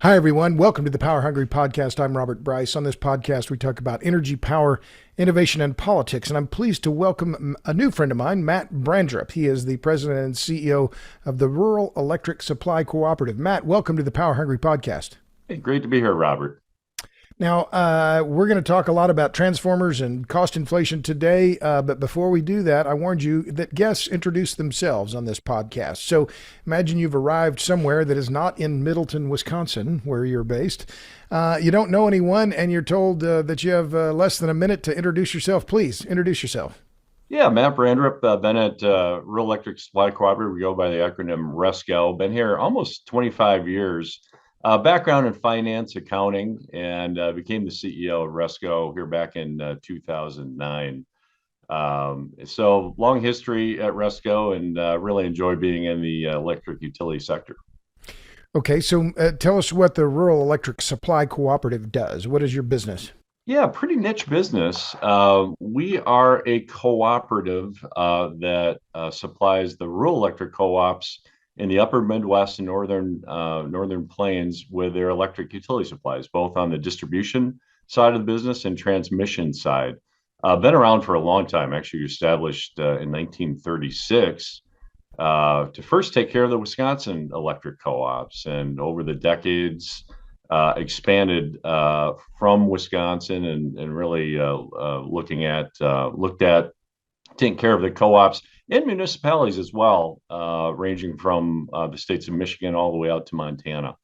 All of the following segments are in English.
Hi, everyone. Welcome to the Power Hungry Podcast. I'm Robert Bryce. On this podcast, we talk about energy, power, innovation, and politics. And I'm pleased to welcome a new friend of mine, Matt Brandrup. He is the president and CEO of the Rural Electric Supply Cooperative. Matt, welcome to the Power Hungry Podcast. Hey, great to be here, Robert. Now, we're going to talk a lot about transformers and cost inflation today. But before we do that, I warned you that guests introduce themselves on this podcast. So imagine you've arrived somewhere that is not in Middleton, Wisconsin, where you're based. You don't know anyone, and you're told that you have less than a minute to introduce yourself. Please introduce yourself. Yeah, Matt Brandrup, been at Rural Electric Supply Cooperative. We go by the acronym Resco. Been here almost 25 years. Background in finance, accounting, and became the CEO of Resco here back in 2009. So long history at Resco, and really enjoy being in the electric utility sector. Okay, so tell us what the Rural Electric Supply Cooperative does. What is your business? Yeah, pretty niche business. We are a cooperative that supplies the rural electric co-ops in the upper Midwest and northern plains with their electric utility supplies, both on the distribution side of the business and transmission side. Been around for a long time, actually established in 1936 to first take care of the Wisconsin electric co-ops, and over the decades expanded from Wisconsin and really looked at taking care of the co-ops and municipalities as well, ranging from the states of Michigan all the way out to Montana.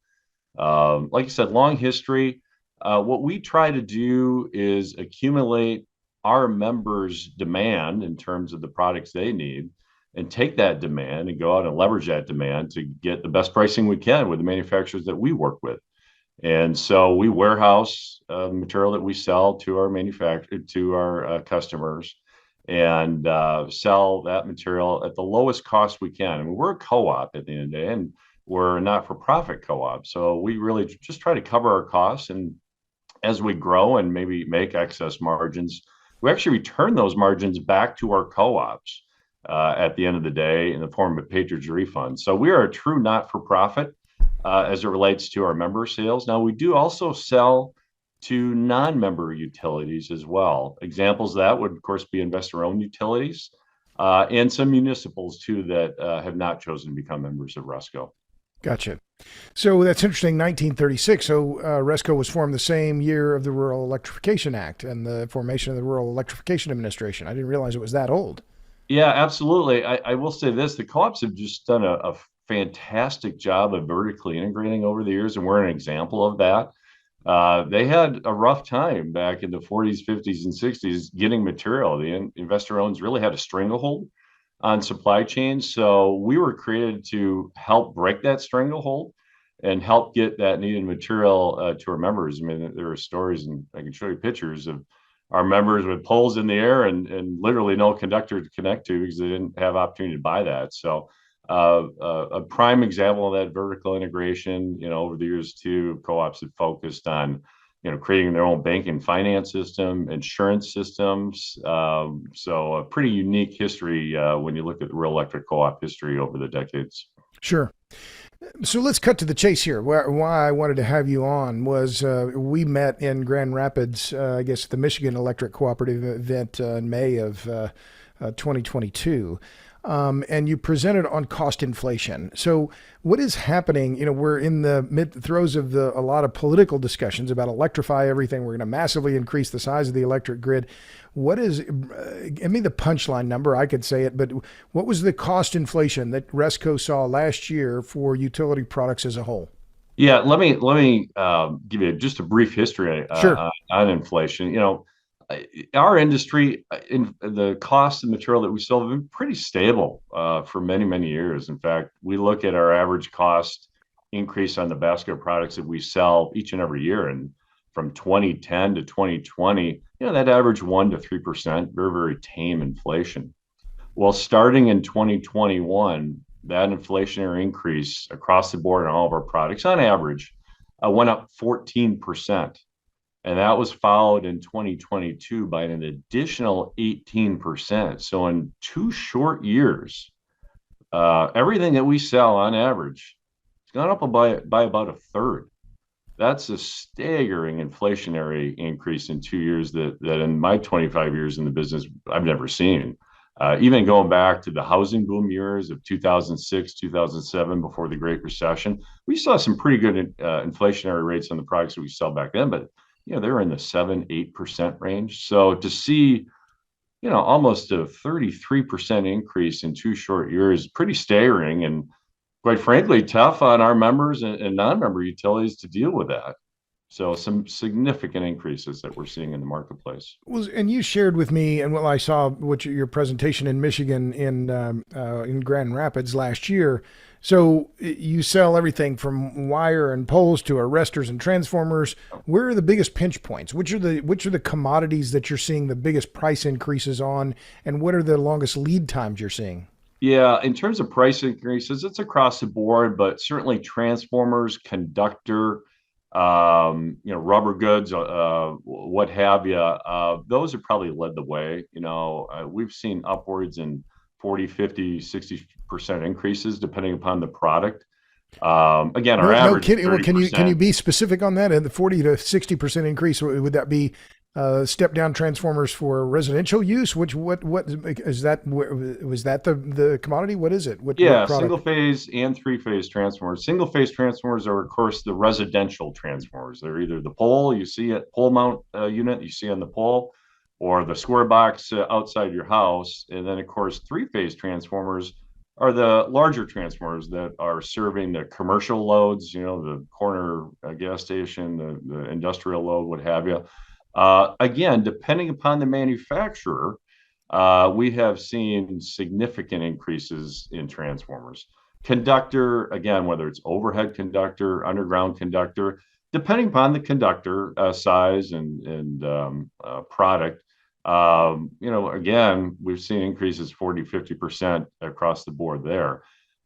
Like I said, long history. What we try to do is accumulate our members' demand in terms of the products they need, and take that demand and go out and leverage that demand to get the best pricing we can with the manufacturers that we work with. And so we warehouse the material that we sell to our customers, and sell that material at the lowest cost we can. I mean, we're a co-op at the end of the day, and we're a not-for-profit co-op. So we really just try to cover our costs. And as we grow and maybe make excess margins, we actually return those margins back to our co-ops at the end of the day in the form of a patronage refund. So we are a true not-for-profit as it relates to our member sales. Now, we do also sell to non-member utilities as well. Examples of that would, of course, be investor-owned utilities and some municipals, too, that have not chosen to become members of Resco. Gotcha. So that's interesting. 1936. So Resco was formed the same year of the Rural Electrification Act and the formation of the Rural Electrification Administration. I didn't realize it was that old. Yeah, absolutely. I will say this: the co-ops have just done a fantastic job of vertically integrating over the years, and we're an example of that. They had a rough time back in the 40s, 50s, and 60s getting material. The investor owns really had a stranglehold on supply chains. So we were created to help break that stranglehold and help get that needed material to our members. I mean, there are stories, and I can show you pictures of our members with poles in the air and literally no conductor to connect to because they didn't have opportunity to buy that. So a prime example of that vertical integration, over the years too, co-ops have focused on, creating their own bank and finance system, insurance systems. So a pretty unique history when you look at the rural electric co-op history over the decades. Sure. So let's cut to the chase here. Why I wanted to have you on was we met in Grand Rapids, I guess, the Michigan Electric Cooperative event in May of 2022. And you presented on cost inflation. So what is happening? We're in the mid throes of a lot of political discussions about electrify everything. We're going to massively increase the size of the electric grid. What is, give me the punchline number. I could say it, but what was the cost inflation that Resco saw last year for utility products as a whole? Yeah, let me give you just a brief history Sure. on inflation. Our industry, in the cost of material that we sell, have been pretty stable for many, many years. In fact, we look at our average cost increase on the basket of products that we sell each and every year, and from 2010 to 2020, that average 1 to 3%, very, very tame inflation. Well, starting in 2021, that inflationary increase across the board on all of our products, on average, went up 14%. And that was followed in 2022 by an additional 18%. So in 2 short years, everything that we sell on average, it's gone up by about a third. That's a staggering inflationary increase in 2 years that in my 25 years in the business, I've never seen. Even going back to the housing boom years of 2006, 2007, before the Great Recession, we saw some pretty good inflationary rates on the products that we sell back then, but they were in the 7-8% range. So to see almost a 33% increase in 2 short years, pretty staggering, and quite frankly, tough on our members and non-member utilities to deal with that. So some significant increases that we're seeing in the marketplace. Well, and you shared with me, and I saw your presentation in Michigan in Grand Rapids last year. So you sell everything from wire and poles to arresters and transformers. Where are the biggest pinch points? Which are the commodities that you're seeing the biggest price increases on, and what are the longest lead times you're seeing? Yeah, in terms of price increases, it's across the board, but certainly transformers, conductor, rubber goods, what have you. Those have probably led the way. We've seen upwards in 40, 50, 60% increases depending upon the product. Again, our No, no average is kidding. Well, can you 30%. be specific on that? And the 40 to 60% increase, would that be step down transformers for residential use? What is that? Was that the commodity? What is it? What Yeah, single product? phase and three-phase transformers. Single phase transformers are, of course, the residential transformers. They're either the pole you see at pole mount unit you see on the pole, or the square box outside your house. And then, of course, three-phase transformers are the larger transformers that are serving the commercial loads. The corner gas station, the industrial load, what have you. Again, depending upon the manufacturer, we have seen significant increases in transformers. Conductor, again, whether it's overhead conductor, underground conductor, depending upon the conductor size and product, again, we've seen increases 40, 50% across the board there.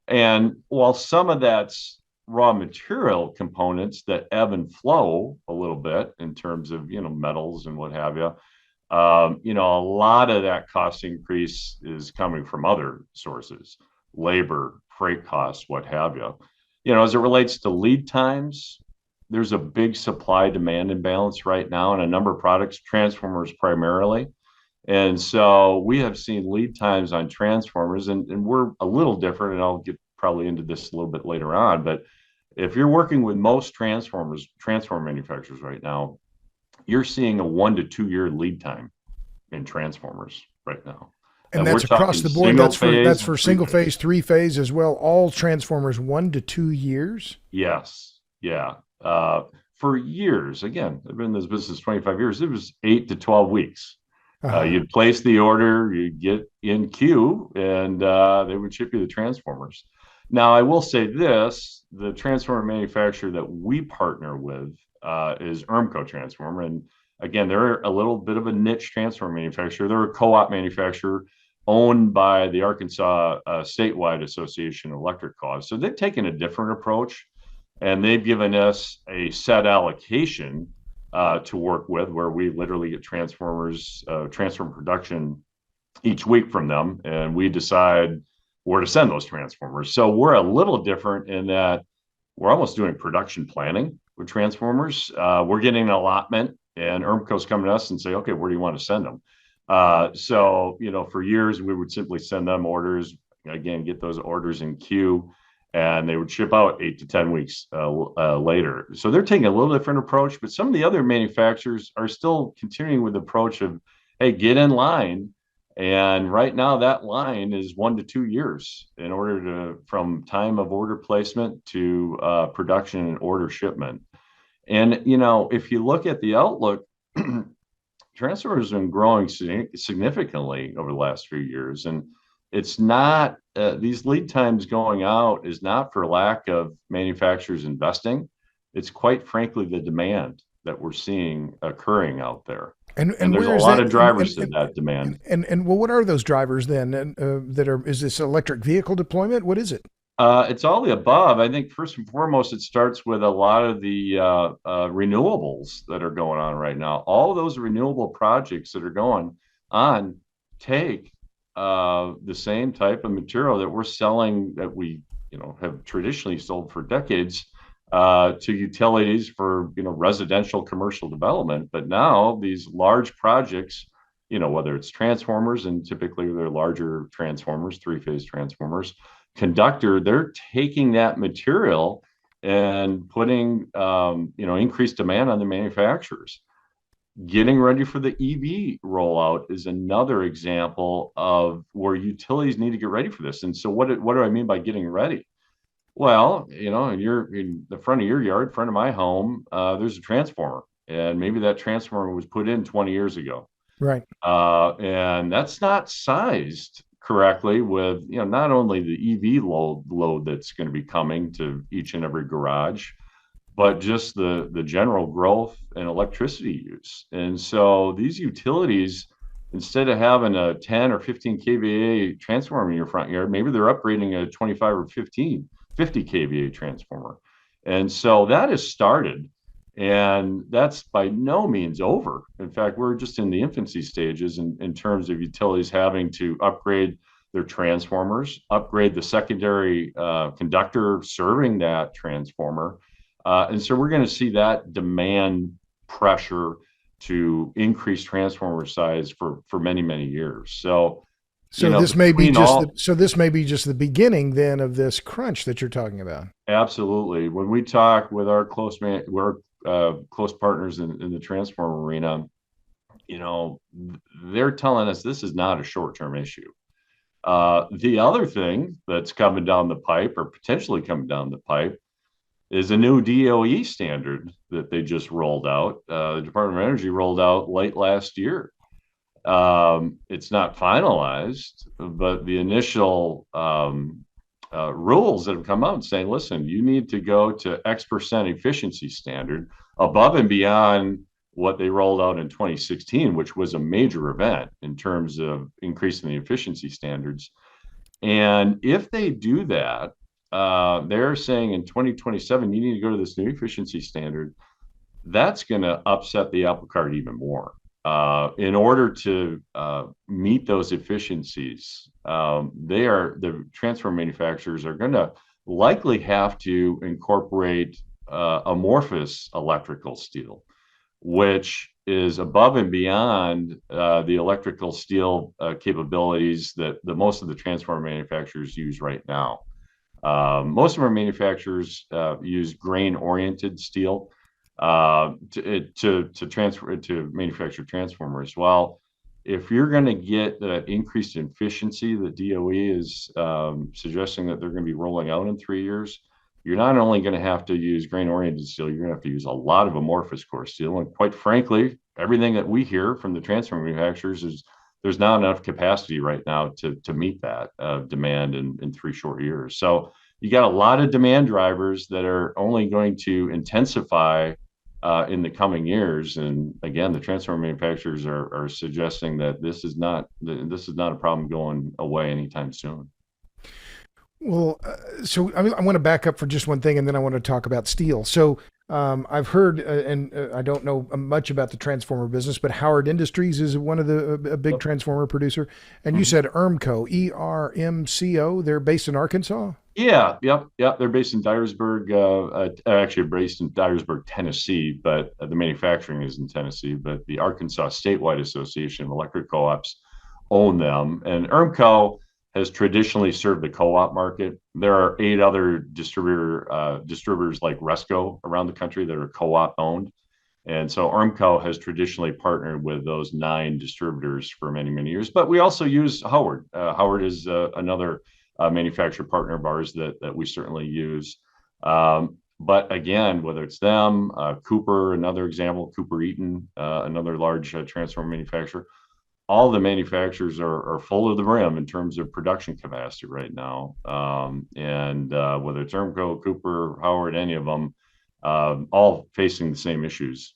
And while some of that's raw material components that ebb and flow a little bit in terms of, metals and what have you, a lot of that cost increase is coming from other sources, labor, freight costs, what have you. As it relates to lead times, there's a big supply demand imbalance right now in a number of products, transformers primarily. And so we have seen lead times on transformers, and we're a little different, and I'll get probably into this a little bit later on. But if you're working with most transformer manufacturers right now, you're seeing a 1 to 2 year lead time in transformers right now. And And we're that's across talking the board. single That's phase for and three single phase. phase, three phase as well. All transformers 1 to 2 years. Yes. Yeah. For years, again, I've been in this business 25 years. It was 8 to 12 weeks. Uh-huh. You'd place the order, you'd get in queue, and they would ship you the transformers. Now, I will say this, the transformer manufacturer that we partner with is ERMCO Transformer. And again, they're a little bit of a niche transformer manufacturer. They're a co-op manufacturer owned by the Arkansas Statewide Association of Electric Co-ops. So they've taken a different approach, and they've given us a set allocation to work with, where we literally get transformer production each week from them, and we decide where to send those transformers. So we're a little different in that we're almost doing production planning with transformers. We're getting an allotment, and ERMCO's coming to us and say, okay, where do you want to send them? So, for years, we would simply send them orders, again, get those orders in queue, and they would ship out 8 to 10 weeks later. So they're taking a little different approach, but some of the other manufacturers are still continuing with the approach of, hey, get in line. And right now that line is 1 to 2 years in order from time of order placement to production and order shipment. And, if you look at the outlook, transformers have been growing significantly over the last few years. And it's not, these lead times going out is not for lack of manufacturers investing. It's quite frankly the demand that we're seeing occurring out there. And there's a Where is lot that? of drivers to that demand. Well, what are those drivers then? And is this electric vehicle deployment? What is it? It's all the above. I think first and foremost, it starts with a lot of the renewables that are going on right now. All those renewable projects that are going on take the same type of material that we're selling that we, have traditionally sold for decades to utilities for, residential commercial development. But now these large projects, whether it's transformers, and typically they're larger transformers, three-phase transformers, conductor, they're taking that material and putting, increased demand on the manufacturers. Getting ready for the EV rollout is another example of where utilities need to get ready for this. And so what do I mean by getting ready? Well, in the front of your yard, front of my home, there's a transformer, and maybe that transformer was put in 20 years ago. Right. And that's not sized correctly with, not only the EV load that's going to be coming to each and every garage, but just the general growth in electricity use. And so these utilities, instead of having a 10 or 15 kVA transformer in your front yard, maybe they're upgrading a 25 or 50 kVA transformer. And so that has started, and that's by no means over. In fact, we're just in the infancy stages in terms of utilities having to upgrade their transformers, upgrade the secondary conductor serving that transformer. And so we're going to see that demand pressure to increase transformer size for many, many years. So this may be this may be just the beginning then of this crunch that you're talking about. Absolutely. When we talk with our close partners in the transformer arena, they're telling us this is not a short-term issue. The other thing that's coming down the pipe, or potentially coming down the pipe, is a new DOE standard that they just rolled out. The Department of Energy rolled out late last year. It's not finalized, but the initial rules that have come out saying, listen, you need to go to X% efficiency standard above and beyond what they rolled out in 2016, which was a major event in terms of increasing the efficiency standards. And if they do that, they're saying in 2027, you need to go to this new efficiency standard. That's going to upset the apple cart even more. In order to meet those efficiencies, the transfer manufacturers are going to likely have to incorporate amorphous electrical steel, which is above and beyond the electrical steel capabilities that most of the transformer manufacturers use right now. Most of our manufacturers use grain-oriented steel to manufacture transformers. Well, if you're going to get the increased efficiency that DOE is suggesting that they're going to be rolling out in 3 years, you're not only going to have to use grain-oriented steel, you're going to have to use a lot of amorphous core steel. And quite frankly, everything that we hear from the transformer manufacturers is there's not enough capacity right now to meet that demand in 3 short years. So you got a lot of demand drivers that are only going to intensify in the coming years. And again, the transformer manufacturers are suggesting that this is not a problem going away anytime soon. Well, so I want to back up for just one thing, and then I want to talk about steel. So I've heard, and I don't know much about the transformer business, but Howard Industries is one of a big transformer producer. And you said ERMCO, ERMCO. They're based in Arkansas. Yeah, yep. They're based in Dyersburg, actually based in Dyersburg, Tennessee, but the manufacturing is in Tennessee. But the Arkansas Statewide Association of Electric Co-ops own them, and ERMCO has traditionally served the co-op market. There are 8 other distributors like Resco around the country that are co-op owned. And so ERMCO has traditionally partnered with those 9 distributors for many, many years. But we also use Howard. Howard is another manufacturer partner of ours that we certainly use. But again, whether it's them, Cooper, another example, Cooper Eaton, another large transformer manufacturer, all the manufacturers are full of the brim in terms of production capacity right now. And whether it's ERMCO, Cooper, Howard, any of them, all facing the same issues.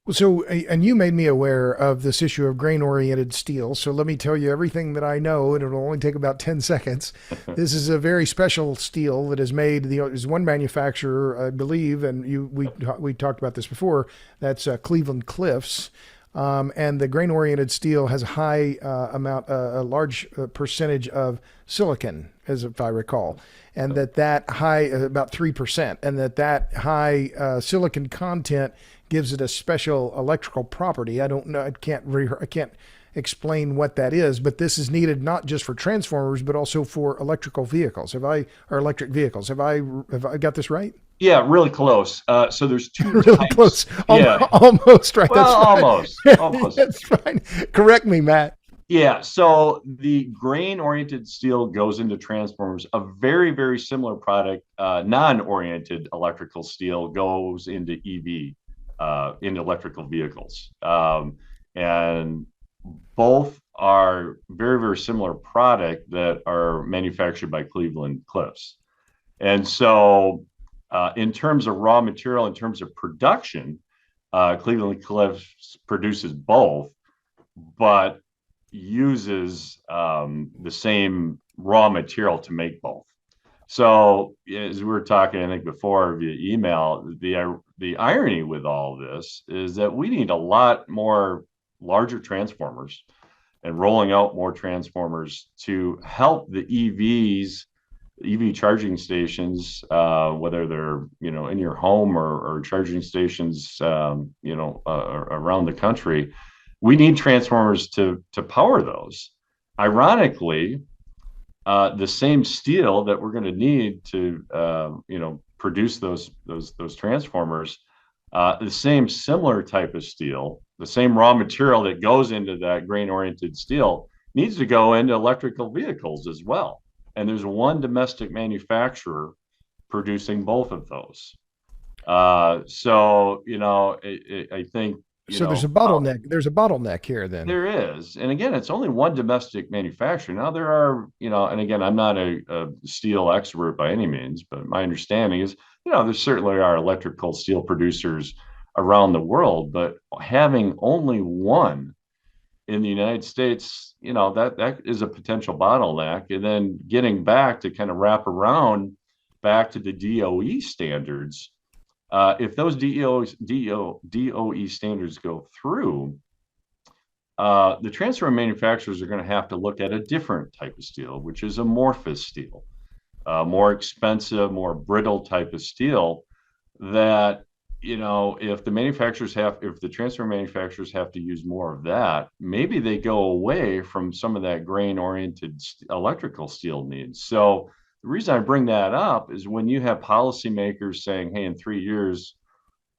Well, so, and you made me aware of this issue of grain-oriented steel. So let me tell you everything that I know, and it'll only take about 10 seconds. This is a very special steel that is made. There's one manufacturer, I believe, and we talked about this before. That's Cleveland Cliffs. And the grain-oriented steel has a high a large percentage of silicon, as if I recall, and that high about 3%, and that high silicon content gives it a special electrical property. I don't know. I can't explain what that is, but this is needed not just for transformers, but also for electrical vehicles. Or electric vehicles? Have I got this right? Yeah, really close. So there's two Really types. close. Yeah, Almost right. That's well, fine. almost. That's fine. Correct me, Matt. Yeah, so the grain-oriented steel goes into transformers. A very, very similar product, non-oriented electrical steel, goes into into electrical vehicles. And both are very, very similar product that are manufactured by Cleveland-Cliffs. And so, in terms of raw material, in terms of production, Cleveland-Cliffs produces both, but uses the same raw material to make both. So as we were talking, I think before via email, the irony with all this is that we need a lot more larger transformers and rolling out more transformers to help the EV charging stations, whether they're in your home or charging stations, around the country. We need transformers to power those. Ironically, the same steel that we're going to need to produce those transformers, the same similar type of steel, the same raw material that goes into that grain oriented steel needs to go into electrical vehicles as well. And there's one domestic manufacturer producing both of those. So I think So there's a bottleneck. There's a bottleneck here then. there is. And again, it's only one domestic manufacturer. Now there are, and again, I'm not a steel expert by any means, but my understanding is, there certainly are electrical steel producers around the world, but having only one in the United States, that is a potential bottleneck. And then getting back to kind of wrap around back to the DOE standards, if those DOE standards go through, the transfer manufacturers are going to have to look at a different type of steel, which is amorphous steel, more expensive, more brittle type of steel that, if the transfer manufacturers have to use more of that, maybe they go away from some of that grain oriented electrical steel needs. So the reason I bring that up is when you have policymakers saying, hey, in 3 years,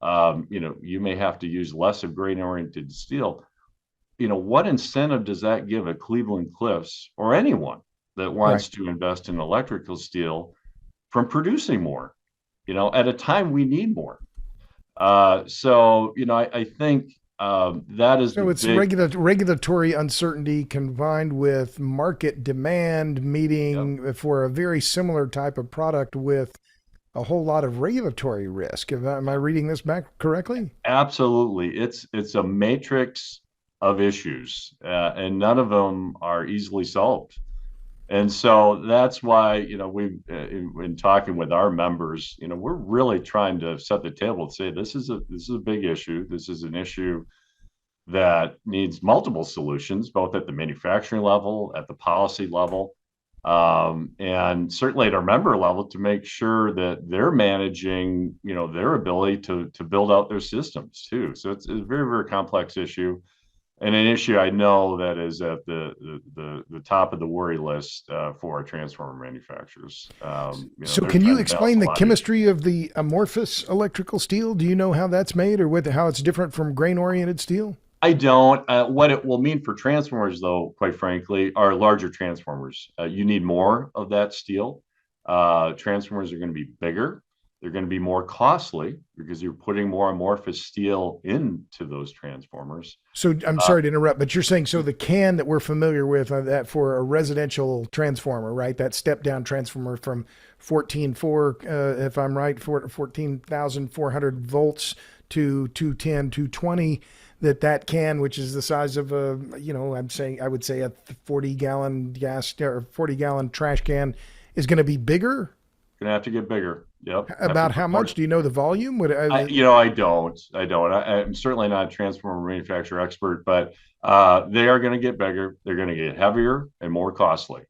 you may have to use less of grain oriented steel. What incentive does that give a Cleveland Cliffs or anyone that Right. wants to invest in electrical steel from producing more, at a time we need more? I think that is the So it's big. regulatory uncertainty combined with market demand Yeah, meeting for a very similar type of product with a whole lot of regulatory risk. Am I reading this back correctly? absolutely. It's a matrix of issues, and none of them are easily solved. And so that's why, we've in talking with our members, we're really trying to set the table and say this is a big issue. This is an issue that needs multiple solutions, both at the manufacturing level, at the policy level, and certainly at our member level to make sure that they're managing, their ability to build out their systems too. So it's a very, very complex issue and an issue I know that is at the top of the worry list for our transformer manufacturers. So They're can you trying to balance explain a the lot of issues. chemistry of the amorphous electrical steel? Do you know how that's made or how it's different from grain oriented steel? I don't. What it will mean for transformers, though, quite frankly, are larger transformers. You need more of that steel. Transformers are going to be bigger. They're going to be more costly because you're putting more amorphous steel into those transformers. So I'm Uh, sorry to interrupt, but you're saying so the can that we're familiar with that for a residential transformer, right? That step down transformer from 14.4, if I'm right, 14,400 volts to 210, 220. That can, which is the size of I would say a 40 gallon gas or 40 gallon trash can, is going to be bigger. Gonna have to get bigger. Yep. Have to About put how more. much? Do you know the volume? Would I don't. I'm certainly not a transformer manufacturer expert, but they are going to get bigger. They're going to get heavier and more costly,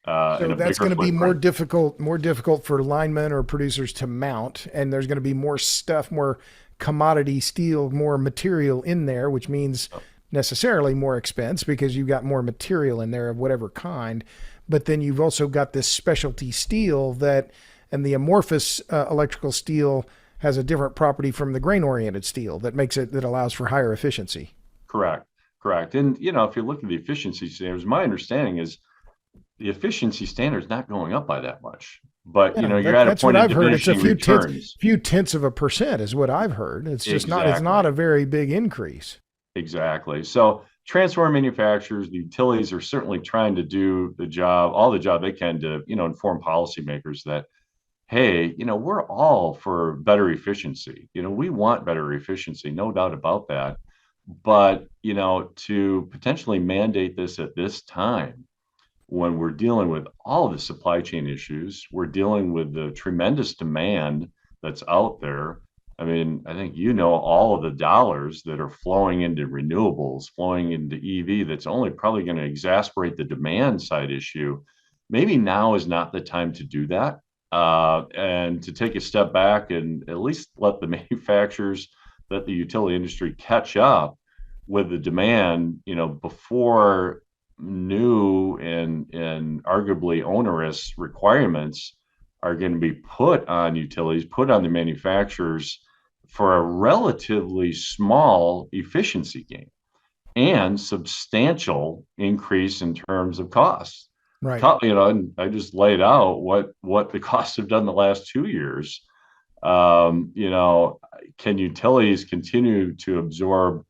and so a that's bigger going to be footprint. more difficult for linemen or producers to mount, and there's going to be more stuff, more commodity steel, more material in there, which means necessarily more expense because you've got more material in there of whatever kind. But then you've also got this specialty steel that, and the amorphous electrical steel has a different property from the grain oriented steel that makes it that allows for higher efficiency. Correct. Correct. And if you look at the efficiency standards, my understanding is the efficiency standard's not going up by that much. But Yeah, you're at a that's what point of I've heard. It's a diminishing returns. few tenths of a percent is what I've heard. It's not Exactly. a very big increase. Exactly. So transformer manufacturers, the utilities are certainly trying to do all the job they can to, inform policymakers that, hey, we're all for better efficiency. We want better efficiency, no doubt about that. But, to potentially mandate this at this time when we're dealing with all of the supply chain issues, we're dealing with the tremendous demand that's out there. I mean, I think all of the dollars that are flowing into renewables, flowing into EV, that's only probably going to exacerbate the demand side issue. Maybe now is not the time to do that, and to take a step back and at least let the manufacturers, let the utility industry catch up with the demand, before new and arguably onerous requirements are going to be put on utilities, put on the manufacturers for a relatively small efficiency gain and substantial increase in terms of costs. Right. And I just laid out what the costs have done the last 2 years. Can utilities continue to absorb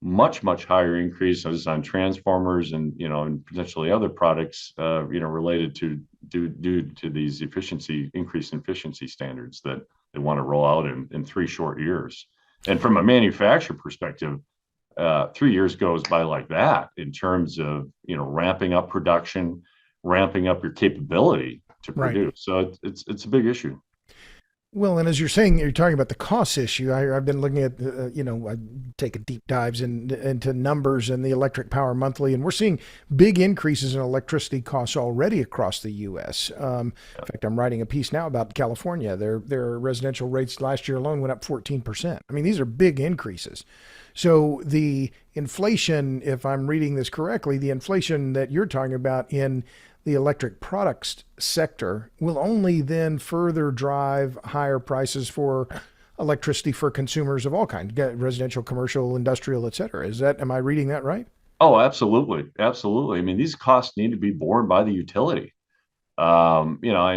much higher increases on transformers and potentially other products related to due to these increased efficiency standards that they want to roll out in 3 short years. And from a manufacturer perspective, 3 years goes by like that in terms of ramping up production, ramping up your capability to Right. produce. So it's a big issue. Well, and as you're saying, you're talking about the cost issue. I've been looking at, I take a deep dives into numbers and the electric power monthly, and we're seeing big increases in electricity costs already across the U.S. In fact, I'm writing a piece now about California. Their residential rates last year alone went up 14%. I mean, these are big increases. So the inflation, if I'm reading this correctly, the inflation that you're talking about in the electric products sector will only then further drive higher prices for electricity for consumers of all kinds, residential, commercial, industrial, et cetera. Am I reading that right? Oh, absolutely. Absolutely. I mean, these costs need to be borne by the utility. I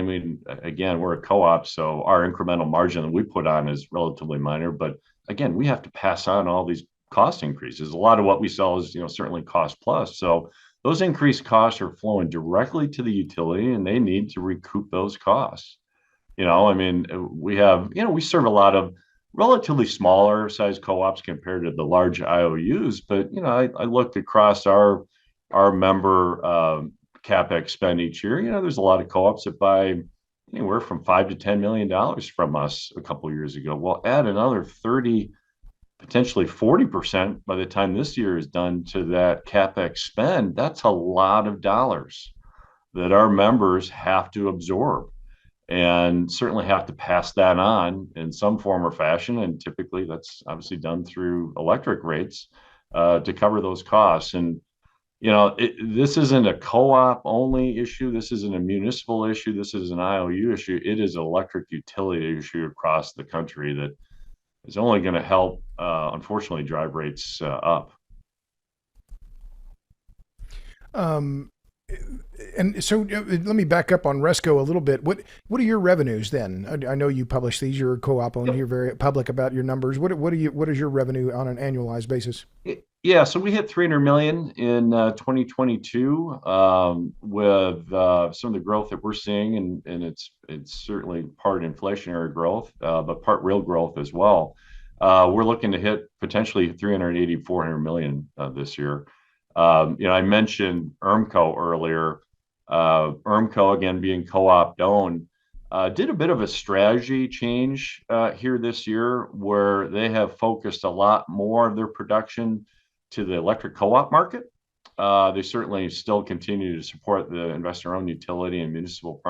mean, again, we're a co-op, so our incremental margin that we put on is relatively minor. But again, we have to pass on all these cost increases. A lot of what we sell is, certainly cost plus. So those increased costs are flowing directly to the utility, and they need to recoup those costs. I mean, we serve a lot of relatively smaller size co-ops compared to the large IOUs. But I looked across our member capex spend each year. There's a lot of co-ops that buy anywhere from $5 to $10 million from us a couple of years ago. Well, add another 30, potentially 40% by the time this year is done to that capex spend. That's a lot of dollars that our members have to absorb and certainly have to pass that on in some form or fashion. And typically that's obviously done through electric rates to cover those costs. And this isn't a co-op only issue. This isn't a municipal issue. This is an IOU issue. It is an electric utility issue across the country that is only going to help, unfortunately, drive rates up. Um, and so let me back up on Resco a little bit. What are your revenues then? I know you publish these. You're a co-op owner. Yep. You're very public about your numbers. What is your revenue on an annualized basis? Yeah, so we hit 300 million in 2022 with some of the growth that we're seeing, and it's certainly part inflationary growth, but part real growth as well. We're looking to hit potentially 380, 400 million this year. I mentioned ERMCO earlier. ERMCO, again, being co-op owned, did a bit of a strategy change here this year where they have focused a lot more of their production to the electric co-op market. They certainly still continue to support the investor-owned utility and municipal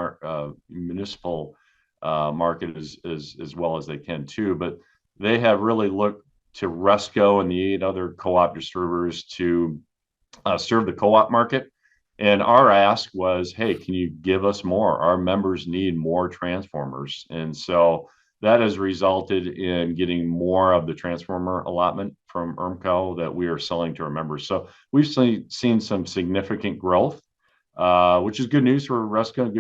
market as well as they can too. But they have really looked to Resco and the 8 other co-op distributors to serve the co-op market. And our ask was, hey, can you give us more? Our members need more transformers. And so that has resulted in getting more of the transformer allotment from ERMCO that we are selling to our members. So we've seen some significant growth, which is good news for Resco,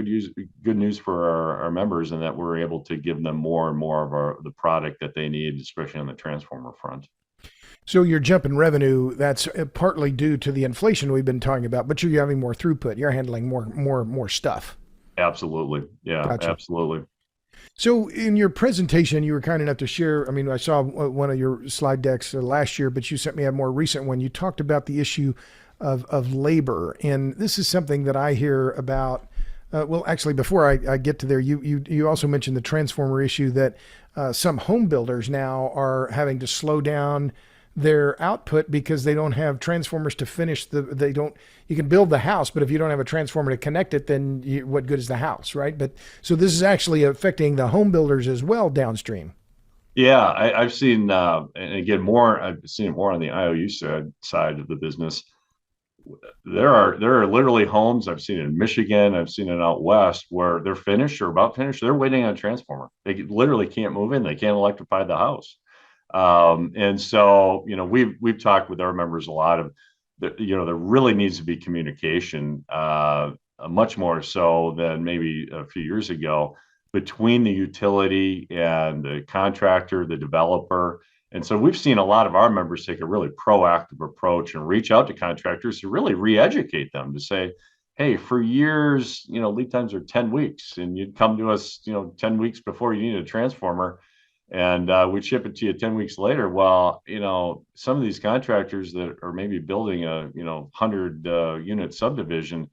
good news for our members, and that we're able to give them more and more of the product that they need, especially on the transformer front. So your jump in revenue, that's partly due to the inflation we've been talking about, but you're having more throughput. You're handling more stuff. Absolutely. Yeah, Gotcha. absolutely. So in your presentation, you were kind enough to share. I mean, I saw one of your slide decks last year, but you sent me a more recent one. You talked about the issue of labor, and this is something that I hear about. Well, actually, before I get to there, you also mentioned the transformer issue that some home builders now are having to slow down their output because they don't have transformers to finish they don't you can build the house, but if you don't have a transformer to connect it, then what good is the house, right? But so this is actually affecting the home builders as well downstream. Yeah, I've seen, and again, I've seen it more on the IOU side of the business. There are literally homes I've seen in Michigan, I've seen it out west where they're finished or about finished. They're waiting on a transformer. They literally can't move in. They can't electrify the house. And so, we've talked with our members a lot of, there really needs to be communication, much more so than maybe a few years ago between the utility and the contractor, the developer. And so we've seen a lot of our members take a really proactive approach and reach out to contractors to really re-educate them to say, hey, for years, lead times are 10 weeks and you'd come to us, 10 weeks before you need a transformer and we'd ship it to you 10 weeks later. Well, some of these contractors that are maybe building a 100 unit subdivision,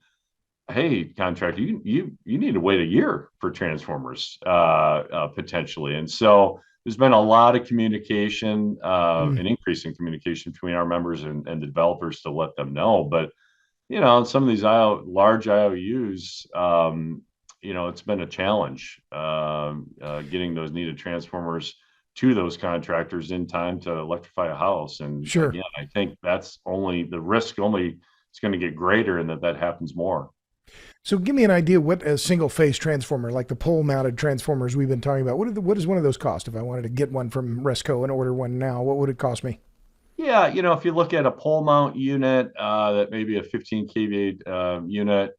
hey, contractor, you need to wait a year for transformers potentially. And so there's been a lot of communication, Mm, an increase in communication between our members and the developers to let them know. But some of these large IOUs, it's been a challenge getting those needed transformers to those contractors in time to electrify a house. And sure. again, I think that's only the risk only is going to get greater and that happens more. So give me an idea what a single phase transformer, like the pole mounted transformers we've been talking about, what does one of those cost? If I wanted to get one from Resco and order one now, what would it cost me? Yeah, if you look at a pole mount unit, that may be a 15 kVA unit,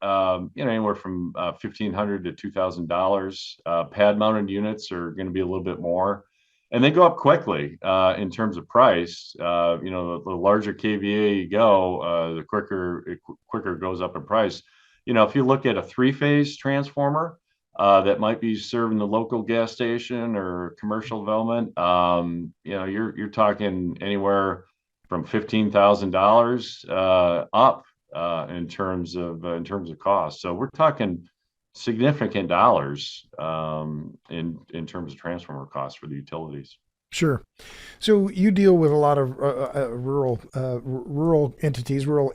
anywhere from 1,500 to $2,000. Pad mounted units are going to be a little bit more, and they go up quickly in terms of price. The larger kVA you go, the quicker it goes up in price. If you look at a three-phase transformer, that might be serving the local gas station or commercial development. You're talking anywhere from $15,000 up in terms of cost. So we're talking significant dollars in terms of transformer costs for the utilities. Sure. So you deal with a lot of rural entities, rural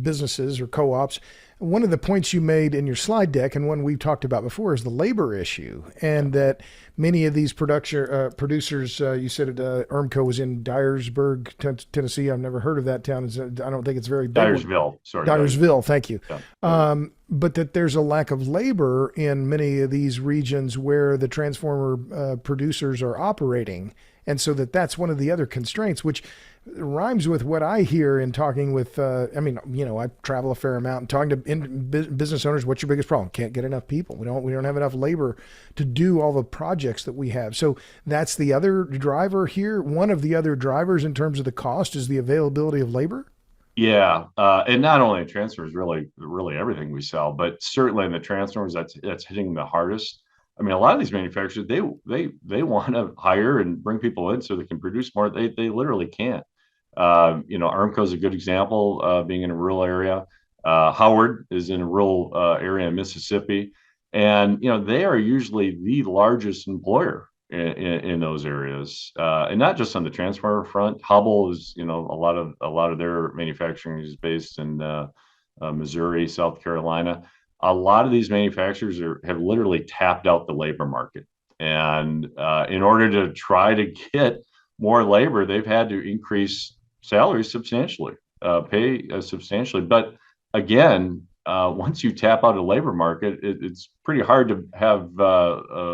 businesses or co-ops. One of the points you made in your slide deck, and one we've talked about before, is the labor issue, and that many of these producers, you said ERMCO was in Dyersburg, Tennessee. I've never heard of that town. I don't think it's a very big one. Dyersville, sorry, Dyersville, thank you. Yeah, yeah. But that there's a lack of labor in many of these regions where the transformer producers are operating. And so that's one of the other constraints, which rhymes with what I hear in talking with, I travel a fair amount and talking to business owners. What's your biggest problem? Can't get enough people. We don't have enough labor to do all the projects that we have. So that's the other driver here. One of the other drivers in terms of the cost is the availability of labor. Yeah, and not only transfers, really everything we sell, but certainly in the transformers, that's hitting the hardest. I mean, a lot of these manufacturers, they want to hire and bring people in so they can produce more. They literally can't. Armco is a good example, being in a rural area. Howard is in a rural area in Mississippi. And they are usually the largest employer in those areas, and not just on the transformer front. Hubble is, a lot of their manufacturing is based in Missouri, South Carolina. A lot of these manufacturers have literally tapped out the labor market, and in order to try to get more labor, they've had to increase salaries substantially, pay substantially. But again, once you tap out a labor market, it's pretty hard to have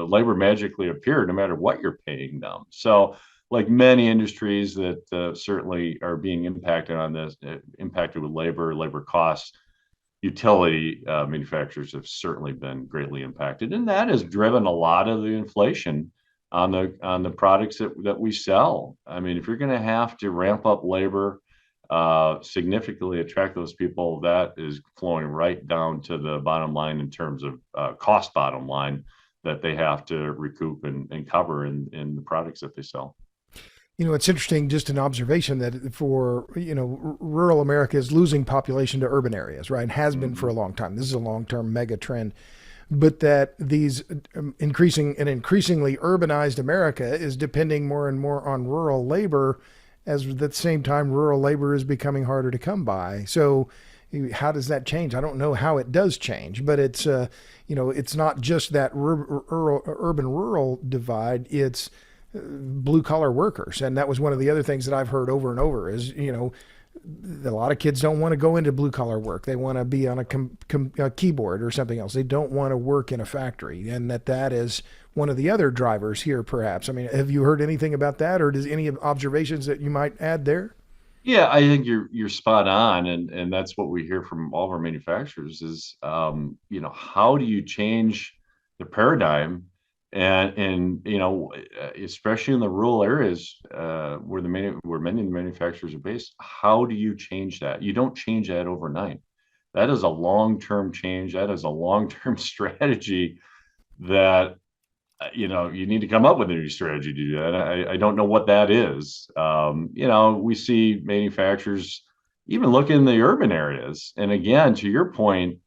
labor magically appear, no matter what you're paying them. So, like many industries that certainly are being impacted on this, impacted with labor costs, utility manufacturers have certainly been greatly impacted, and that has driven a lot of the inflation on the products that we sell. I mean, if you're going to have to ramp up labor, significantly attract those people, that is flowing right down to the bottom line in terms of cost bottom line that they have to recoup and cover in the products that they sell. It's interesting, just an observation that for, rural America is losing population to urban areas, right? And has been for a Mm-hmm. long time. This is a long-term mega trend. But that these increasingly urbanized America is depending more and more on rural labor, as at the same time rural labor is becoming harder to come by. So how does that change? I don't know how it does change, but it's not just that urban rural divide. It's blue collar workers, and that was one of the other things that I've heard over and over is a lot of kids don't want to go into blue collar work. They want to be on a keyboard or something else. They don't want to work in a factory, and that is one of the other drivers here, perhaps. I mean, have you heard anything about that, or does any observations that you might add there? Yeah, I think you're spot on, and that's what we hear from all of our manufacturers is, how do you change the paradigm, and especially in the rural areas where many of the manufacturers are based. How do you change that? You don't change that overnight. That is a long-term change. That is a long-term strategy that you need to come up with a new strategy to do that. I don't know what that is. We see manufacturers even look in the urban areas. And again, to your point,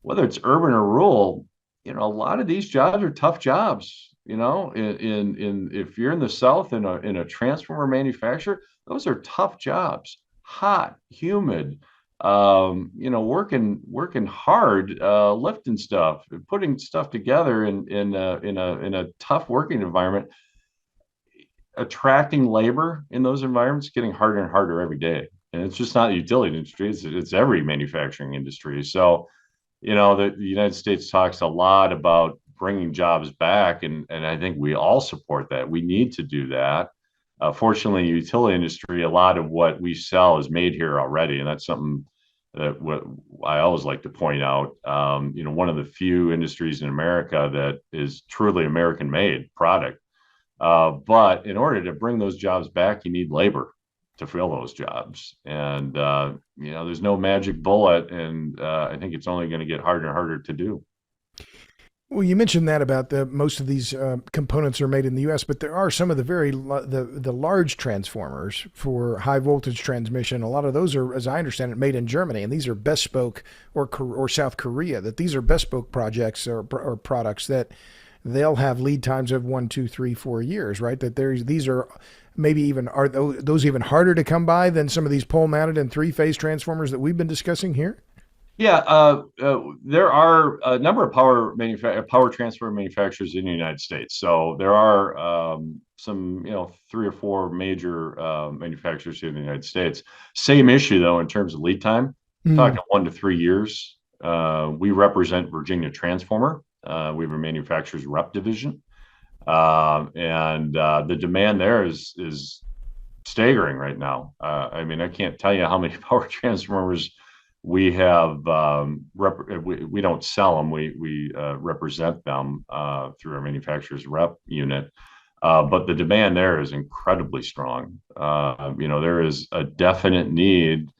whether it's urban or rural, a lot of these jobs are tough jobs. In if you're in the South in a transformer manufacturer, those are tough jobs, hot, humid, working hard, lifting stuff, putting stuff together in a tough working environment. Attracting labor in those environments getting harder and harder every day, and it's just not the utility industry; it's every manufacturing industry. So, the United States talks a lot about bringing jobs back, and I think we all support that. We need to do that. Fortunately, the utility industry, a lot of what we sell is made here already, and that's something that what I always like to point out. One of the few industries in America that is truly American-made product. But in order to bring those jobs back, you need labor to fill those jobs, and there's no magic bullet, and I think it's only going to get harder and harder to do. Well, you mentioned that about the most of these components are made in the U.S., but there are some of the the large transformers for high voltage transmission. A lot of those are, as I understand it, made in Germany, and these are bespoke, or South Korea. That these are bespoke projects or products that they'll have lead times of 1, 2, 3, 4 years. Right? That these are maybe even are those even harder to come by than some of these pole mounted and three phase transformers that we've been discussing here. Yeah, there are a number of power transfer manufacturers in the United States. So there are some, three or four major manufacturers here in the United States. Same issue though in terms of lead time. Mm. Talking 1 to 3 years. We represent Virginia Transformer. We have a manufacturer's rep division, and the demand there is staggering right now. I mean, I can't tell you how many power transformers we have. We don't sell them. We represent them through our manufacturer's rep unit. But the demand there is incredibly strong. There is a definite need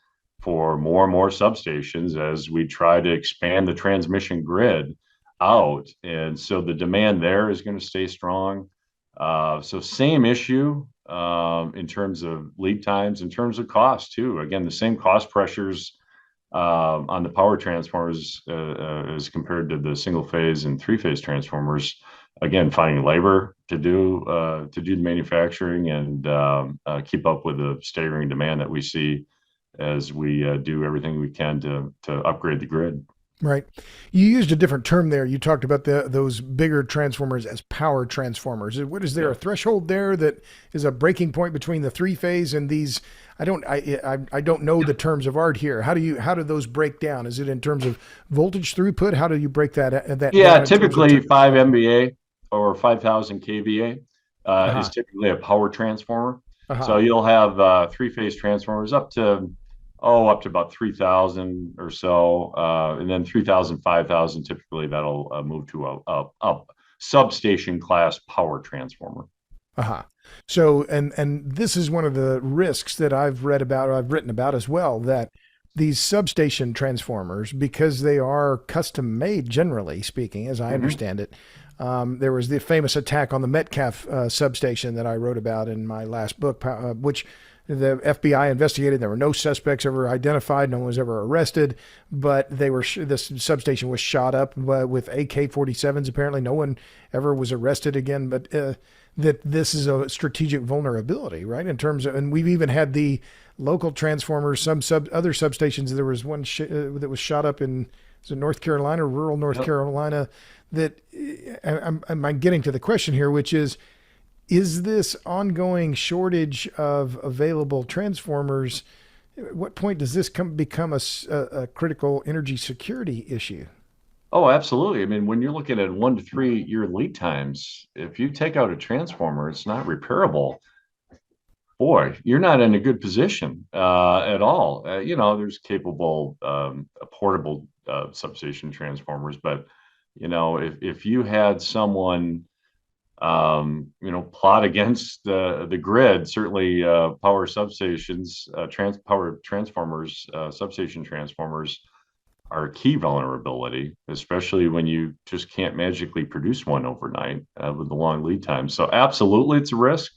for more and more substations as we try to expand the transmission grid out. And so the demand there is going to stay strong. So same issue in terms of lead times, in terms of cost too. Again, the same cost pressures on the power transformers as compared to the single phase and three phase transformers. Again, finding labor to do the manufacturing and keep up with the staggering demand that we see as we do everything we can to upgrade the grid. Right. You used a different term there. You talked about those bigger transformers as power transformers. What is there Yeah. a threshold there that is a breaking point between the three phase and these? I don't know the terms of art here. How do those break down? Is it in terms of voltage throughput? How do you break that Yeah, down in terms of typically technical? 5 MVA or 5,000 kVA is Uh-huh. typically a power transformer. So Uh-huh. you'll have three phase transformers up to about 3,000 or so, and then 3,000, 5,000. Typically that'll move to a substation class power transformer. Uh-huh. So, and this is one of the risks that I've read about, or I've written about as well, that these substation transformers, because they are custom made, generally speaking, as I Mm-hmm. understand it, there was the famous attack on the Metcalf substation that I wrote about in my last book, which the FBI investigated. There were no suspects ever identified. No one was ever arrested, but this substation was shot up with AK-47s. Apparently, no one ever was arrested again. But that this is a strategic vulnerability, right? In terms of, and we've even had the local transformers, other substations. There was one that was shot up in North Carolina, rural North Yep. Carolina. That I'm getting to the question here, which is this ongoing shortage of available transformers? At what point does this become a critical energy security issue? Oh, absolutely. I mean, when you're looking at 1 to 3 year lead times, if you take out a transformer, it's not repairable. Boy, you're not in a good position at all. There's capable portable substation transformers, but if you had someone plot against the grid, certainly power substations, power transformers, substation transformers are a key vulnerability, especially when you just can't magically produce one overnight with the long lead time. So absolutely, it's a risk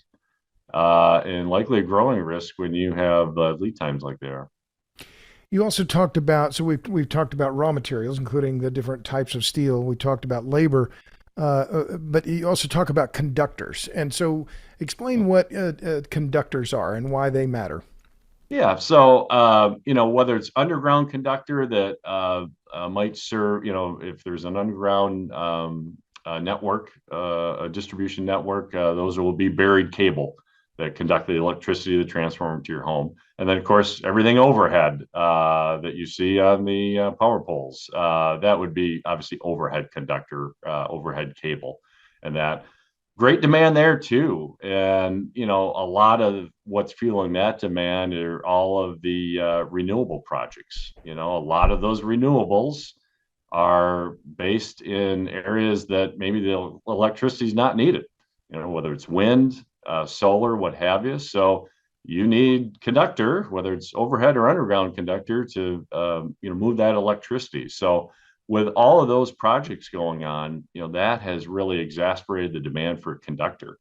and likely a growing risk when you have lead times like they are. You also talked about, so we've talked about raw materials, including the different types of steel. We talked about labor, but you also talk about conductors. And so, explain what conductors are and why they matter. Yeah, so whether it's underground conductor that might serve, if there's an underground network, a distribution network, those will be buried cable that conduct the electricity of the transformer to your home. And then, of course, everything overhead that you see on the power poles, that would be obviously overhead conductor, overhead cable. And that great demand there too. And, a lot of what's fueling that demand are all of the renewable projects. A lot of those renewables are based in areas that maybe the electricity is not needed, whether it's wind, solar, what have you. So you need conductor, whether it's overhead or underground conductor, to move that electricity. So with all of those projects going on, that has really exacerbated the demand for a conductor.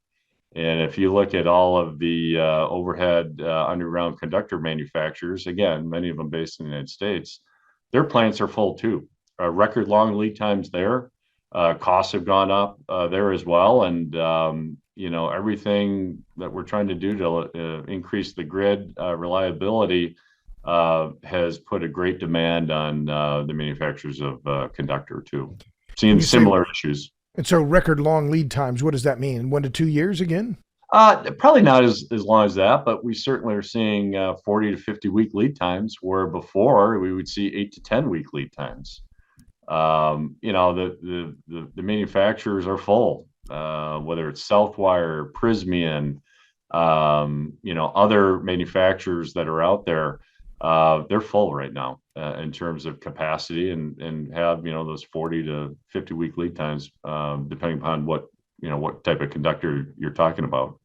And if you look at all of the overhead underground conductor manufacturers, again, many of them based in the United States, their plants are full too. Record long lead times there. Costs have gone up there as well. And, everything that we're trying to do to increase the grid reliability has put a great demand on the manufacturers of conductor too. And Seeing you say, similar issues. and so record long lead times. What does that mean? 1 to 2 years again? Probably not as long as that, but we certainly are seeing 40 to 50 week lead times, where before we would see 8 to 10 week lead times. The manufacturers are full, whether it's Southwire, Prismian, other manufacturers that are out there. They're full right now in terms of capacity, and have those 40 to 50 week lead times, depending upon what type of conductor you're talking about.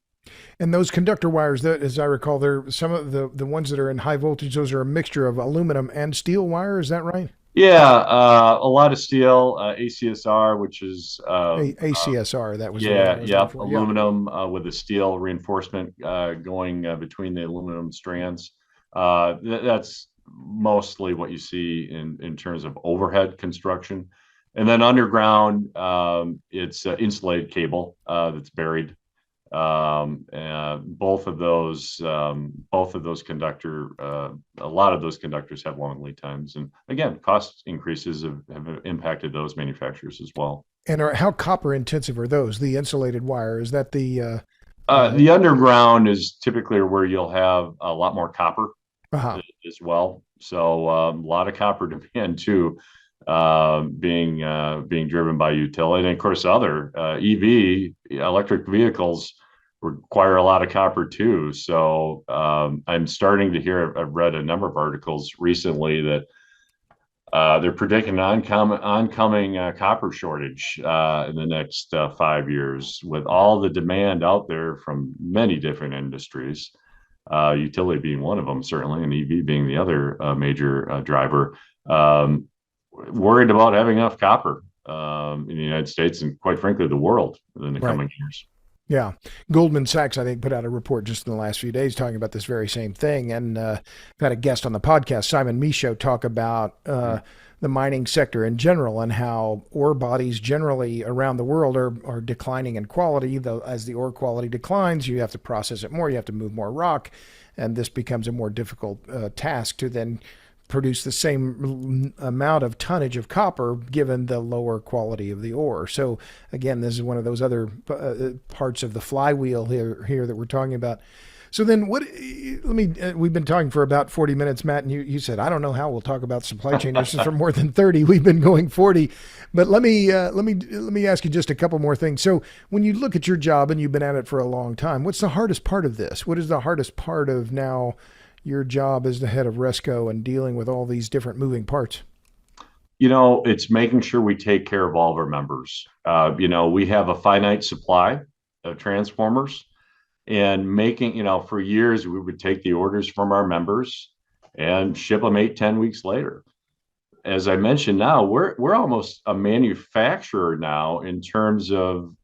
And those conductor wires, that, as I recall, they're some of the ones that are in high voltage. Those are a mixture of aluminum and steel wire. Is that right? Yeah, a lot of steel, ACSR, which is ACSR. That was the word yeah, I was looking yep, for. Yeah. aluminum with a steel reinforcement going between the aluminum strands. That's mostly what you see in terms of overhead construction. And then underground, it's insulated cable that's buried. And both of those a lot of those conductors have long lead times. And again, cost increases have impacted those manufacturers as well. And how copper intensive are those? The insulated wire, is that The underground is typically where you'll have a lot more copper uh-huh. as well. So a lot of copper demand too, being driven by utility, and of course other EV electric vehicles require a lot of copper too. So I'm starting to hear. I've read a number of articles recently that they're predicting an oncoming copper shortage in the next 5 years, with all the demand out there from many different industries, utility being one of them, certainly, and EV being the other major driver. Worried about having enough copper in the United States and, quite frankly, the world in the Right. coming years. Yeah. Goldman Sachs, I think, put out a report just in the last few days talking about this very same thing. And I've had a guest on the podcast, Simon Michaud, talk about the mining sector in general and how ore bodies generally around the world are declining in quality. Though, as the ore quality declines, you have to process it more, you have to move more rock, and this becomes a more difficult task to then produce the same amount of tonnage of copper given the lower quality of the ore. So again, this is one of those other parts of the flywheel here that we're talking about. So then we've been talking for about 40 minutes, Matt, and you said, I don't know how we'll talk about supply chain issues for more than 30. We've been going 40, but let me ask you just a couple more things. So when you look at your job and you've been at it for a long time, what's the hardest part of this? What is the hardest part of now your job as the head of Resco and dealing with all these different moving parts? It's making sure we take care of all of our members. We have a finite supply of transformers, and for years we would take the orders from our members and ship them 8-10 weeks later. As I mentioned, now we're almost a manufacturer now in terms of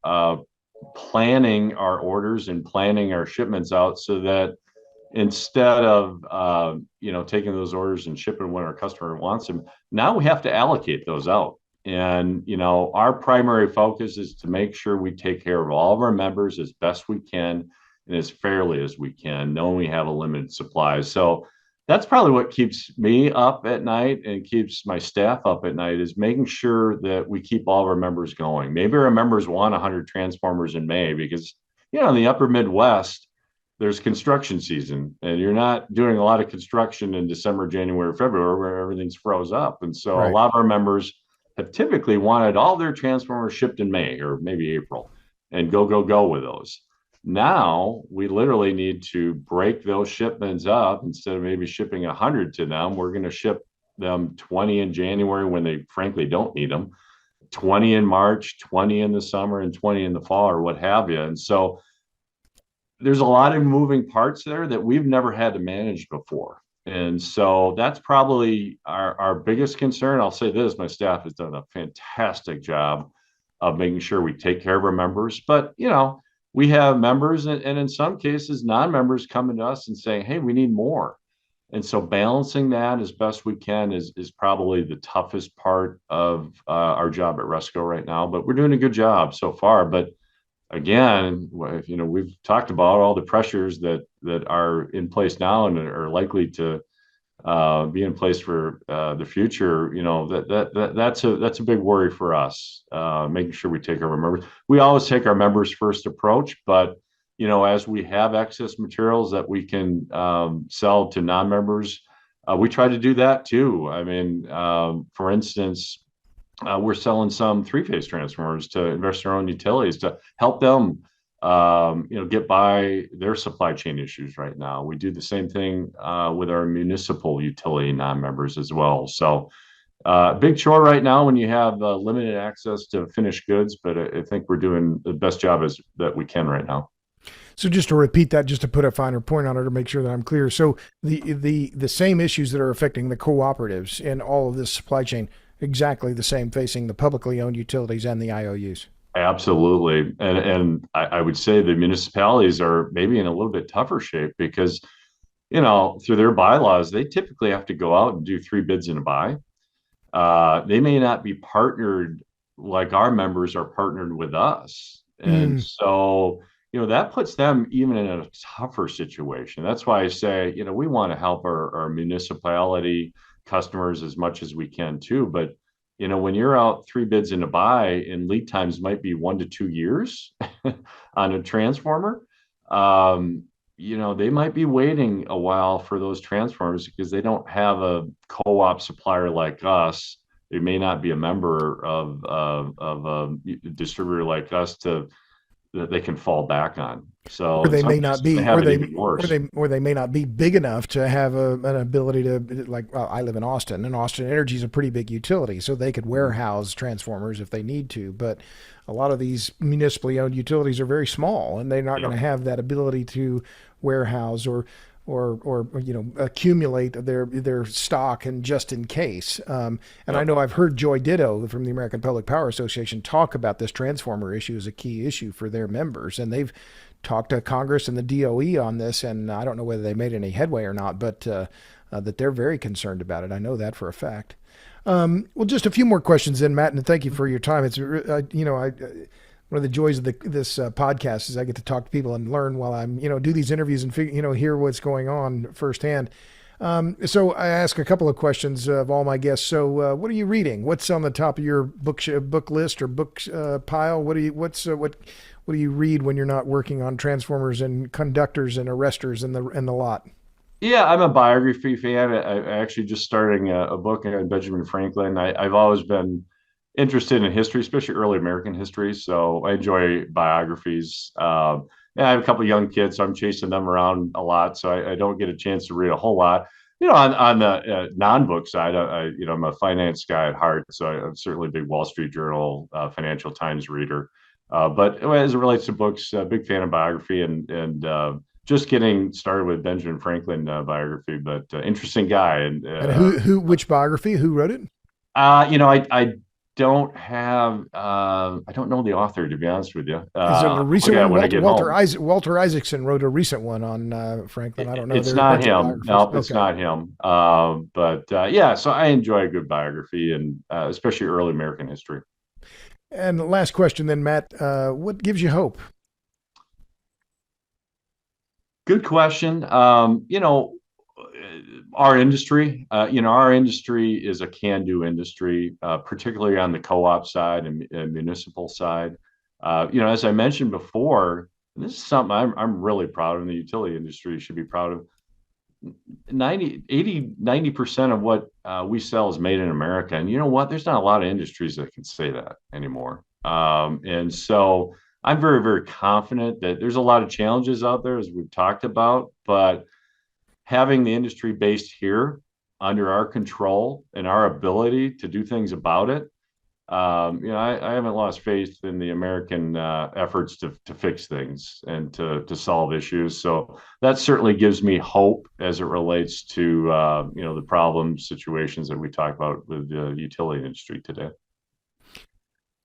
planning our orders and planning our shipments out, so that instead of taking those orders and shipping when our customer wants them, now we have to allocate those out. And our primary focus is to make sure we take care of all of our members as best we can and as fairly as we can, knowing we have a limited supply. So that's probably what keeps me up at night and keeps my staff up at night, is making sure that we keep all of our members going. Maybe our members want 100 transformers in May because in the upper Midwest there's construction season, and you're not doing a lot of construction in December, January, February, where everything's froze up. And so Right. a lot of our members have typically wanted all their transformers shipped in May or maybe April and go with those. Now we literally need to break those shipments up. Instead of maybe shipping 100 to them, we're going to ship them 20 in January when they frankly don't need them, 20 in March, 20 in the summer, and 20 in the fall, or what have you. And so there's a lot of moving parts there that we've never had to manage before. And so that's probably our biggest concern. I'll say this, my staff has done a fantastic job of making sure we take care of our members. But, we have members and in some cases, non-members coming to us and saying, hey, we need more. And so balancing that as best we can is probably the toughest part of our job at Resco right now. But we're doing a good job so far. But again, we've talked about all the pressures that are in place now and are likely to be in place for the future. That's a big worry for us. Making sure we take our members. We always take our members first approach, but as we have excess materials that we can sell to non-members, we try to do that too. I mean, for instance, we're selling some three-phase transformers to investor-owned utilities to help them, get by their supply chain issues right now. We do the same thing with our municipal utility non-members as well. So, big chore right now when you have limited access to finished goods, but I think we're doing the best job that we can right now. So just to repeat that, just to put a finer point on it to make sure that I'm clear. So the same issues that are affecting the cooperatives in all of this supply chain, exactly the same facing the publicly owned utilities and the IOUs. Absolutely. And I would say the municipalities are maybe in a little bit tougher shape because through their bylaws, they typically have to go out and do three bids and a buy. They may not be partnered like our members are partnered with us. And Mm. so, that puts them even in a tougher situation. That's why I say, we want to help our municipality customers as much as we can too. But, when you're out three bids in a buy and lead times might be 1 to 2 years on a transformer, um, they might be waiting a while for those transformers because they don't have a co-op supplier like us. They may not be a member of a distributor like us that they can fall back on. So Or in they some may not cases, they be, have it even worse. or they may not be big enough to have an ability to, like, well, I live in Austin, and Austin Energy is a pretty big utility, so they could warehouse transformers if they need to. But a lot of these municipally owned utilities are very small, and they're not going Yep. to have that ability to warehouse or accumulate their stock and just in case. And I Yep. know I've heard Joy Ditto from the American Public Power Association talk about this transformer issue as a key issue for their members, and they've talked to Congress and the DOE on this, and I don't know whether they made any headway or not, but that they're very concerned about it. I know that for a fact. Well, just a few more questions then, Matt, and thank you for your time. It's one of the joys of this podcast is I get to talk to people and learn while I'm do these interviews and hear what's going on firsthand. So I ask a couple of questions of all my guests. So what are you reading? What's on the top of your book list or book pile? What do you read when you're not working on transformers and conductors and arresters in the lot? Yeah, I'm a biography fan. I actually just starting a book on Benjamin Franklin. I've always been interested in history, especially early American history. So I enjoy biographies. And I have a couple of young kids, so I'm chasing them around a lot. So I don't get a chance to read a whole lot. On the non-book side, I'm a finance guy at heart, so I'm certainly a big Wall Street Journal, Financial Times reader. But as it relates to books, big fan of biography and just getting started with Benjamin Franklin biography, but interesting guy. And And which biography? Who wrote it? I don't have I don't know the author, to be honest with you. Is it a Look recent at one? it when I get home. Walter Isaacson wrote a recent one on Franklin. I don't know. It's There's a not bunch of him. biographies. Nope, it's Okay. not him. But yeah, so I enjoy a good biography and especially early American history. And the last question then, Matt. What gives you hope? Good question. Our industry is a can-do industry, particularly on the co-op side and municipal side. As I mentioned before, and this is something I'm really proud of, and the utility industry should be proud of. 90% of what we sell is made in America. And you know what? There's not a lot of industries that can say that anymore. And so I'm very, very confident that there's a lot of challenges out there, as we've talked about, but having the industry based here under our control and our ability to do things about it, I haven't lost faith in the American efforts to fix things and to solve issues. So that certainly gives me hope as it relates to the problem situations that we talk about with the utility industry today.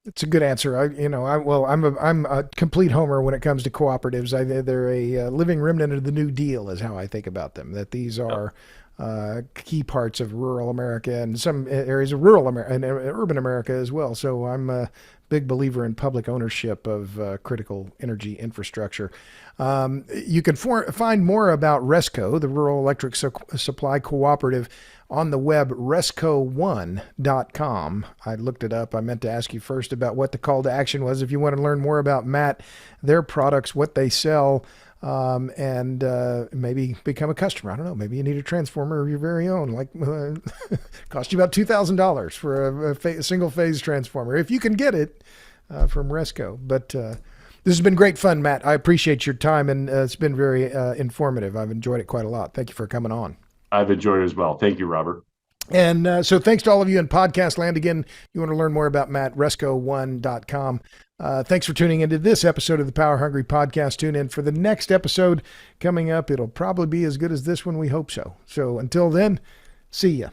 It's a good answer. I'm a complete homer when it comes to cooperatives. They're a living remnant of the New Deal, is how I think about them. That these Yep. are key parts of rural America and some areas of rural America and urban America as well. So I'm a big believer in public ownership of critical energy infrastructure. You can find more about Resco, the Rural Electric Supply Cooperative, on the web, resco1.com. I looked it up. I meant to ask you first about what the call to action was. If you want to learn more about Matt, their products, what they sell, and maybe become a customer. I don't know. Maybe you need a transformer of your very own. Like, cost you about $2,000 for a single phase transformer, if you can get it from Resco. But this has been great fun, Matt. I appreciate your time, and it's been very informative. I've enjoyed it quite a lot. Thank you for coming on. I've enjoyed it as well. Thank you, Robert. And so thanks to all of you in podcast land. Again, you want to learn more about Matt, resco1.com. Thanks for tuning into this episode of the Power Hungry Podcast. Tune in for the next episode coming up. It'll probably be as good as this one. We hope so. So until then, see ya.